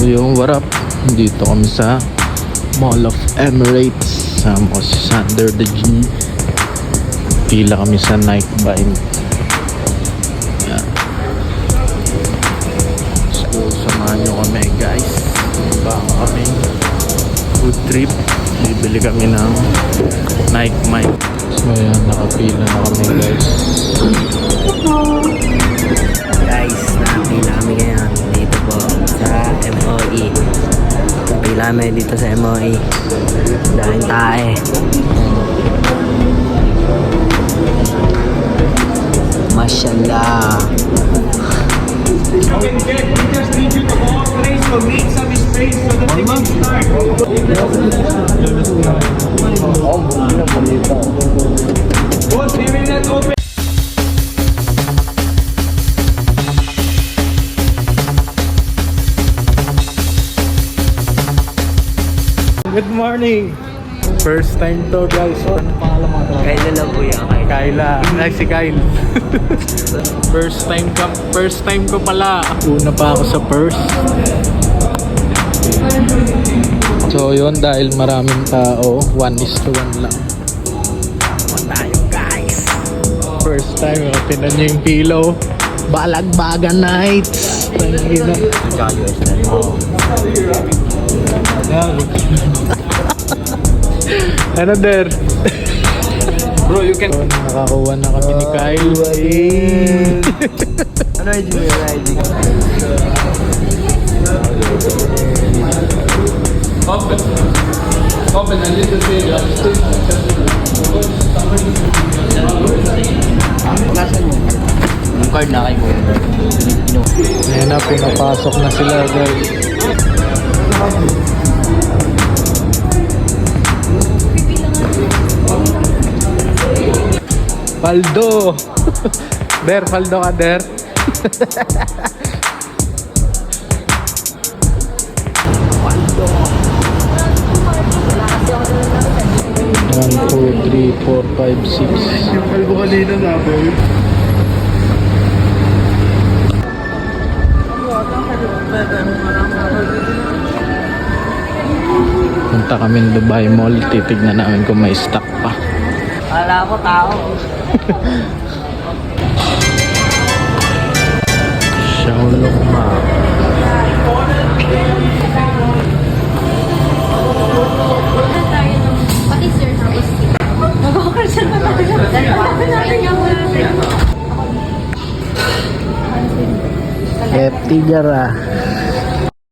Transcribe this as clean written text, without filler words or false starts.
yung what up, dito kami sa Mall of Emirates. Sama ko si Sander the G. Pila kami sa Nike Bind. Yan. So samahan nyo kami guys. Baka kami food trip. Bibili kami ng Nike Bind. So yan, nakapila na kami guys. Guys, nakapila kami ngayon dito po sa MOE. Pila kami dito sa MOE. Dahil tae. Mashallah. We just need you to cooperate, so make some space so that we can start. Boss, we will not open. Good morning! First time to guys. Ano pangalan mo? Kayla lang po yan. Kyla. Ay, si Kyle. First time ko pala. Una pa ako sa Perth. So yun, dahil maraming tao, 1:1 lang. Tayo guys. First time, tinan nyo yung pillow. Balagbaga Nights. Tangina. Ano there? Bro, you can. So, nakakuha na kami ni Kyle. Ano yung IG? Open a little bit. Yung card na kayo. Ayan na, pinapasok na sila guys. Faldo! Der, Faldo ka, Der. 1, 2, 3, 4, 5, 6. Yung kalbo kanina sabi. Punta kami ng Dubai Mall. Titignan namin kung may stock pa. Kala ko tao. Xiaolong Ma. Pati sir, tapos mag-occursion pa tayo. Bakit natin yung Tigar ah.